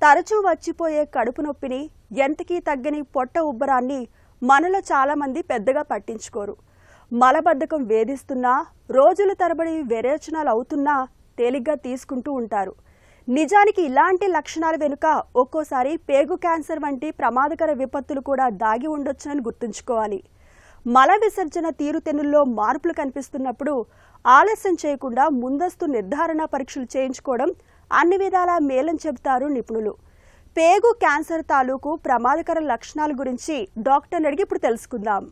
తరచూ వచ్చిపోయే కడుపు నొప్పిని, ఎంతకీ తగ్గని పొట్ట ఉబ్బరాన్ని మనలో చాలామంది పెద్దగా పట్టించుకోరు. మలబద్ధకం వేధిస్తున్నా, రోజుల తరబడి విరేచనాలు అవుతున్నా తేలిగ్గా తీసుకుంటూ ఉంటారు. నిజానికి ఇలాంటి లక్షణాల వెనుక ఒక్కోసారి పేగు క్యాన్సర్ వంటి ప్రమాదకర విపత్తులు కూడా దాగి ఉండొచ్చునని గుర్తుంచుకోవాలి. మల విసర్జన తీరుతెన్నుల్లో మార్పులు కనిపిస్తున్నప్పుడు ఆలస్యం చేయకుండా ముందస్తు నిర్ధారణ పరీక్షలు చేయించుకోవడం అన్ని విధాలా మేలని చెబుతారు నిపుణులు. పేగు క్యాన్సర్ తాలూకు ప్రమాదకర లక్షణాల గురించి డాక్టర్ని అడిగి ఇప్పుడు తెలుసుకుందాం.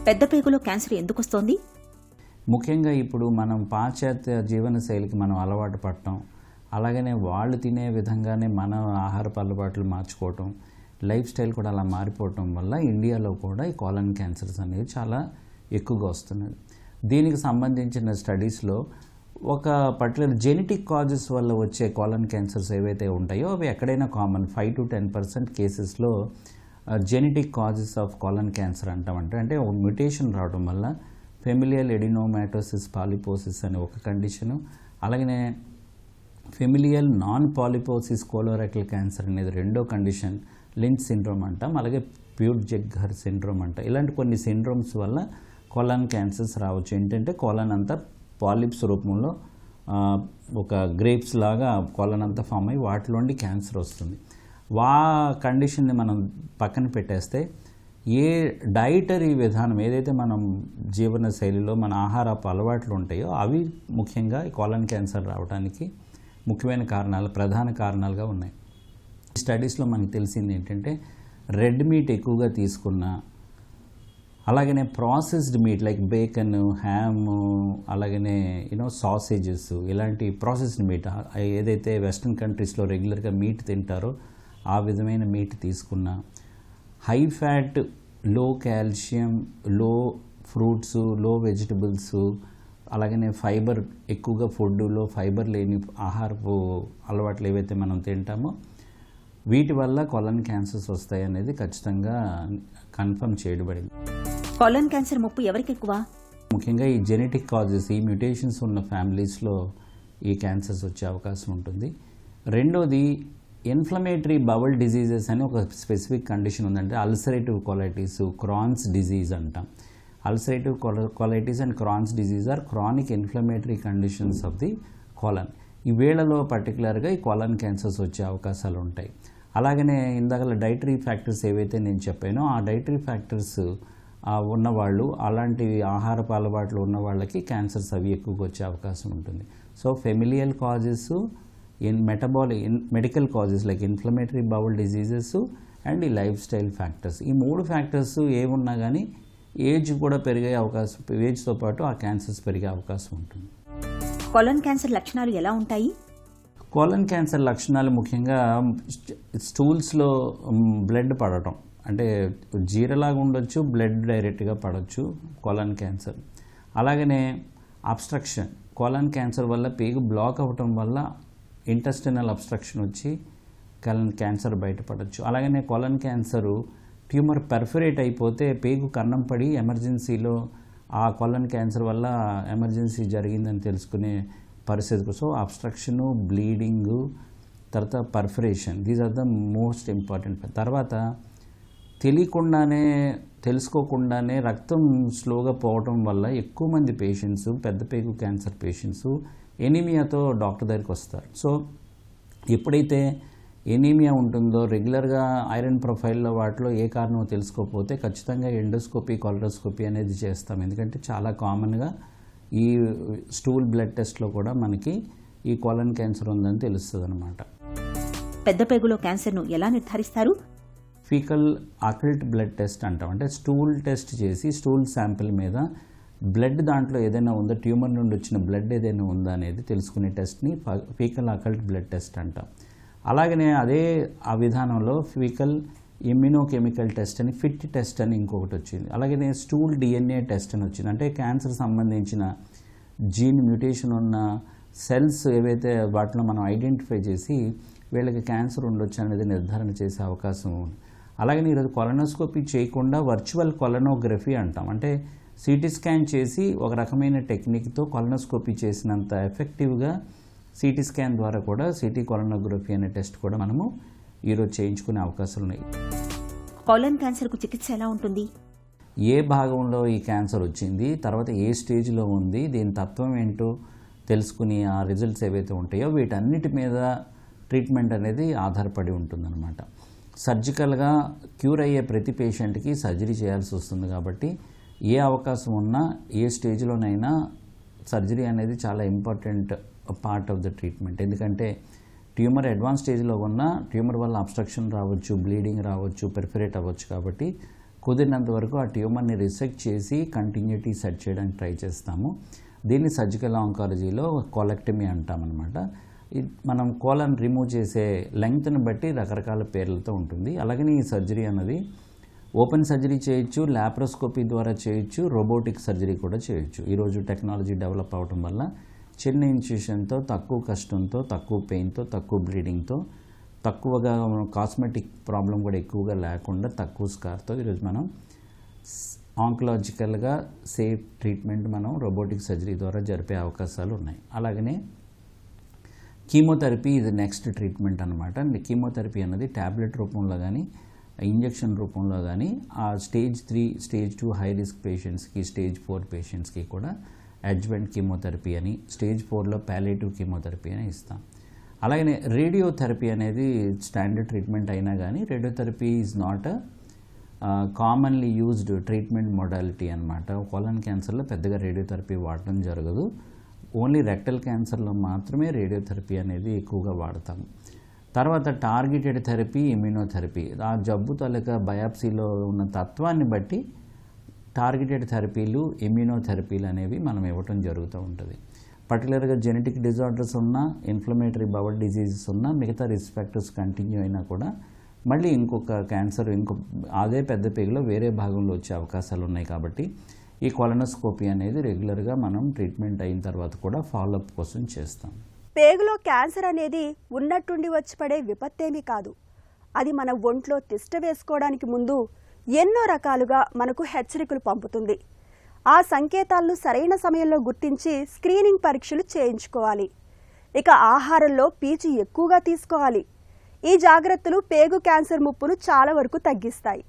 పెద్ద పేగులో క్యాన్సర్ ఎందుకు వస్తోంది? ముఖ్యంగా ఇప్పుడు మనం పాశ్చాత్య జీవనశైలికి మనం అలవాటు పడటం, అలాగనే వాళ్ళు తినే విధంగానే మన ఆహారపు అలవాట్లు మార్చుకోవటం, లైఫ్ స్టైల్ కూడా అలా మారిపోవటం వల్ల ఇండియాలో కూడా ఈ కాలన్ క్యాన్సర్స్ అనేవి చాలా ఎక్కువగా వస్తున్నాయి. దీనికి సంబంధించిన స్టడీస్లో ఒక పర్టికులర్ జెనెటిక్ కాజెస్ వల్ల వచ్చే కాలన్ క్యాన్సర్స్ ఏవైతే ఉంటాయో అవి ఎక్కడైనా కామన్ 5 to 10% కేసెస్లో genetic causes of colon cancer అంటామంటే అంటే ఒక మ్యుటేషన్ రావడం వల్ల ఫెమిలియల్ ఎడినోమాటోసిస్ పాలిపోసిస్ అనే ఒక కండిషను, అలాగనే familial non polyposis colorectal cancer అనేది రెండో కండిషన్, లించ్ సిండ్రోమ్ అంటాం, అలాగే ప్యూర్జెగ్హర్ సిండ్రోమ్ అంటాం. ఇలాంటి కొన్ని సిండ్రోమ్స్ వల్ల కాలన్ క్యాన్సర్స్ రావచ్చు. ఏంటంటే కాలన్ అంతా పాలిప్స్ రూపంలో ఒక గ్రేప్స్ లాగా కాలన్ అంతా ఫామ్ అయ్యి వాటిలోండి క్యాన్సర్ వస్తుంది. కండిషన్ని మనం పక్కన పెట్టేస్తే ఏ డైటరీ విధానం ఏదైతే మనం జీవన శైలిలో మన ఆహారపు అలవాట్లు ఉంటాయో అవి ముఖ్యంగా కాలన్ క్యాన్సర్ రావడానికి ముఖ్యమైన కారణాలు, ప్రధాన కారణాలుగా ఉన్నాయి. ఈ స్టడీస్లో మనకు తెలిసింది ఏంటంటే రెడ్ మీట్ ఎక్కువగా తీసుకున్న, అలాగనే processed meat like bacon, ham, అలాగనే సాసేజెస్, ఇలాంటి ప్రాసెస్డ్ మీట్ ఏదైతే వెస్ట్రన్ కంట్రీస్లో రెగ్యులర్గా మీట్ తింటారో ఆ విధమైన మీట్ తీసుకున్న, high fat, low calcium, low fruits, low vegetables, అలాగనే ఫైబర్ ఎక్కువగా ఫుడ్లో ఫైబర్ లేని ఆహారపు అలవాట్లు ఏవైతే మనం తింటామో వీటి వల్ల కాలన్ క్యాన్సర్స్ వస్తాయి అనేది ఖచ్చితంగా కన్ఫర్మ్ చేయబడింది. కాలన్ క్యాన్సర్ ముప్పు ఎవరికి ఎక్కువ? ముఖ్యంగా ఈ జెనెటిక్ కాజెస్, ఈ మ్యుటేషన్స్ ఉన్న ఫ్యామిలీస్లో ఈ క్యాన్సర్స్ వచ్చే అవకాశం ఉంటుంది. రెండోది ఇన్ఫ్లమేటరీ బవల్ డిజీజెస్ అని ఒక స్పెసిఫిక్ కండిషన్ ఉందంటే అల్సరేటివ్ కొలైటిస్, క్రాన్స్ డిజీజ్ అంటాం. Ulcerative colitis and Crohn's disease are chronic inflammatory conditions of the colon. ఈ వేళలో పర్టికులర్గా ఈ కాలన్ క్యాన్సర్స్ వచ్చే అవకాశాలు ఉంటాయి. అలాగనే ఇందాక డైటరీ ఫ్యాక్టర్స్ ఏవైతే నేను చెప్పానో ఆ డైటరీ ఫ్యాక్టర్స్ ఉన్నవాళ్ళు, అలాంటి ఆహారపు అలవాట్లు ఉన్న వాళ్ళకి క్యాన్సర్స్ అవి ఎక్కువగా వచ్చే అవకాశం ఉంటుంది. So familial causes, medical causes like inflammatory bowl diseases and ఈ లైఫ్ స్టైల్ ఫ్యాక్టర్స్, ఈ 3 ఫ్యాక్టర్స్ ఏమున్నా కానీ ఏజ్ కూడా పెరిగే అవకాశం, ఏజ్తో పాటు ఆ క్యాన్సర్స్ పెరిగే అవకాశం ఉంటుంది. కాలన్ క్యాన్సర్ లక్షణాలు ఎలా ఉంటాయి? కాలన్ క్యాన్సర్ లక్షణాలు ముఖ్యంగా స్టూల్స్లో బ్లడ్ పడటం, అంటే జీరలాగా ఉండొచ్చు, బ్లడ్ డైరెక్ట్గా పడవచ్చు కాలన్ క్యాన్సర్. అలాగనే అబ్స్ట్రక్షన్, కాలన్ క్యాన్సర్ వల్ల పేగు బ్లాక్ అవ్వటం వల్ల ఇంటెస్టినల్ అబ్స్ట్రక్షన్ వచ్చి కాలన్ క్యాన్సర్ బయటపడవచ్చు. అలాగనే కాలన్ క్యాన్సరు ట్యూమర్ పెర్ఫరేట్ అయిపోతే పేగు కన్నం పడి ఎమర్జెన్సీలో ఆ కాలన్ క్యాన్సర్ వల్ల ఎమర్జెన్సీ జరిగిందని తెలుసుకునే పరిస్థితి. సో అబ్స్ట్రక్షను, బ్లీడింగు, తర్వాత perforation, these are the most important. తర్వాత తెలుసుకోకుండానే రక్తం స్లోగా పోవటం వల్ల ఎక్కువ మంది పేషెంట్స్, పెద్ద పేగు క్యాన్సర్ పేషెంట్స్ ఎనీమియాతో డాక్టర్ దగ్గరికి వస్తారు. సో ఎప్పుడైతే ఎనీమియా ఉంటుందో, రెగ్యులర్గా ఐరన్ ప్రొఫైల్లో వాటిలో ఏ కారణమో తెలుసుకోకపోతే ఖచ్చితంగా ఎండోస్కోపీ, కొలనోస్కోపీ అనేది చేస్తాం. ఎందుకంటే చాలా కామన్గా ఈ స్టూల్ బ్లడ్ టెస్ట్లో కూడా మనకి ఈ కాలన్ క్యాన్సర్ ఉందని తెలుస్తుంది అనమాట. పెద్ద పేగులో క్యాన్సర్ను ఎలా నిర్ధారిస్తారు? ఫీకల్ అకల్ట్ బ్లడ్ టెస్ట్ అంటాం. అంటే స్టూల్ టెస్ట్ చేసి స్టూల్ శాంపిల్ మీద బ్లడ్ దాంట్లో ఏదైనా ఉందా, ట్యూమర్ నుండి వచ్చిన బ్లడ్ ఏదైనా ఉందా అనేది తెలుసుకునే టెస్ట్ని ఫీకల్ అకల్ట్ బ్లడ్ టెస్ట్ అంటాం. అలాగనే ఆ విధానంలో ఫీకల్ ఇమ్యూనోకెమికల్ టెస్ట్ అని, ఫిట్ టెస్ట్ అని ఇంకొకటి వచ్చింది. అలాగే స్టూల్ డిఎన్ఏ టెస్ట్ అని వచ్చింది. అంటే క్యాన్సర్ సంబంధించిన జీన్ మ్యూటేషన్ ఉన్న సెల్స్ ఏవైతే వాటిలో మనం ఐడెంటిఫై చేసి వీళ్ళకి క్యాన్సర్ ఉండొచ్చు అనేది నిర్ధారణ చేసే అవకాశం ఉంది. అలాగే ఈరోజు కొలనోస్కోపీ చేయకుండా వర్చువల్ కొలనోగ్రఫీ అంటాం. అంటే సిటీ స్కాన్ చేసి ఒక రకమైన టెక్నిక్తో కొలనోస్కోపీ చేసినంత ఎఫెక్టివ్గా సిటీ స్కాన్ ద్వారా కూడా సిటీ కొలనోగ్రఫీ అనే టెస్ట్ కూడా మనము ఈరోజు చేయించుకునే అవకాశాలు ఉన్నాయి. కోలన్ క్యాన్సర్కు చికిత్స ఎలా ఉంటుంది? ఏ భాగంలో ఈ క్యాన్సర్ వచ్చింది, తర్వాత ఏ స్టేజ్లో ఉంది, దీని తత్వం ఏంటో తెలుసుకుని ఆ రిజల్ట్స్ ఏవైతే ఉంటాయో వీటన్నిటి మీద ట్రీట్మెంట్ అనేది ఆధారపడి ఉంటుందన్నమాట. సర్జికల్గా క్యూర్ అయ్యే ప్రతి పేషెంట్కి సర్జరీ చేయాల్సి వస్తుంది కాబట్టి ఏ అవకాశం ఉన్నా ఏ స్టేజ్లోనైనా సర్జరీ అనేది చాలా important part of the treatment. ఎందుకంటే ట్యూమర్ అడ్వాన్స్ స్టేజ్లో ఉన్న ట్యూమర్ వల్ల అబ్స్ట్రక్షన్ రావచ్చు, బ్లీడింగ్ రావచ్చు, పెర్ఫరేట్ అవ్వచ్చు. కాబట్టి కుదిరినంత వరకు ఆ ట్యూమర్ని రిసెక్ట్ చేసి కంటిన్యూటీ సెట్ చేయడానికి ట్రై చేస్తాము. దీన్ని సర్జికల్ ఆంకాలజీలో కోలెక్టమీ అంటామన్నమాట. మనం కోలన్ రిమూవ్ చేసే లెంగ్త్ని బట్టి రకరకాల పేర్లతో ఉంటుంది. అలాగే ఈ సర్జరీ అన్నది ఓపెన్ సర్జరీ చేయొచ్చు, ల్యాప్రోస్కోపీ ద్వారా చేయొచ్చు, రోబోటిక్ సర్జరీ కూడా చేయొచ్చు. ఈరోజు టెక్నాలజీ డెవలప్ అవడం వల్ల చిన్న ఇన్సిషన్తో, తక్కువ కష్టంతో, తక్కువ పెయిన్తో, తక్కువ బ్లీడింగ్తో, తక్కువగా కాస్మెటిక్ ప్రాబ్లం కూడా ఎక్కువగా లేకుండా తక్కువ స్కార్తో ఈరోజు మనం ఆంకలాజికల్గా సేఫ్ ట్రీట్మెంట్ మనం రోబోటిక్ సర్జరీ ద్వారా జరిపే అవకాశాలు ఉన్నాయి. అలాగనే కీమోథెరపీ ఇది నెక్స్ట్ ట్రీట్మెంట్ అనమాట. కీమోథెరపీ అన్నది ట్యాబ్లెట్ రూపంలో కానీ ఇంజెక్షన్ రూపంలో కానీ ఆ స్టేజ్ 3, స్టేజ్ 2 హై రిస్క్ పేషెంట్స్కి, స్టేజ్ 4 పేషెంట్స్కి కూడా అడ్జువెంట్ కీమోథెరపీ అని, స్టేజ్ 4లో ప్యాలియేటివ్ కీమోథెరపీ అని ఇస్తాం. అలాగనే రేడియోథెరపీ అనేది స్టాండర్డ్ ట్రీట్మెంట్ అయినా కానీ radiotherapy is not commonly used treatment modality అనమాట. కోలన్ క్యాన్సర్లో పెద్దగా రేడియోథెరపీ వాడటం జరగదు. ఓన్లీ రెక్టల్ క్యాన్సర్లో మాత్రమే రేడియోథెరపీ అనేది ఎక్కువగా వాడతాము. తర్వాత టార్గెటెడ్ థెరపీ, ఇమ్యూనోథెరపీ. ఆ జబ్బు తాలూకా బయాప్సీలో ఉన్న తత్వాన్ని బట్టి టార్గెటెడ్ థెరపీలు, ఇమ్యూనోథెరపీలు అనేవి మనం ఇవ్వటం జరుగుతూ ఉంటుంది. పర్టికులర్గా జెనెటిక్ డిజార్డర్స్ ఉన్నా, ఇన్ఫ్లమేటరీ బవల్ డిజీజెస్ ఉన్నా, మిగతా రిస్క్ ఫ్యాక్టర్స్ కంటిన్యూ అయినా కూడా మళ్ళీ ఇంకొక క్యాన్సర్ అదే పెద్ద పేగులో వేరే భాగంలో వచ్చే అవకాశాలు ఉన్నాయి. కాబట్టి ఈ కొలనోస్కోపీ అనేది రెగ్యులర్గా మనం ట్రీట్మెంట్ అయిన తర్వాత కూడా ఫాలోఅప్ కోసం చేస్తాం. పేగులో క్యాన్సర్ అనేది ఉన్నట్టుండి వచ్చి పడే విపత్తేమీ కాదు. అది మన ఒంట్లో తిష్ట వేసుకోవడానికి ముందు ఎన్నో రకాలుగా మనకు హెచ్చరికలు పంపుతుంది. ఆ సంకేతాలను సరైన సమయంలో గుర్తించి స్క్రీనింగ్ పరీక్షలు చేయించుకోవాలి. ఇక ఆహారంలో పీచు ఎక్కువగా తీసుకోవాలి. ఈ జాగ్రత్తలు పేగు క్యాన్సర్ ముప్పును చాలా వరకు తగ్గిస్తాయి.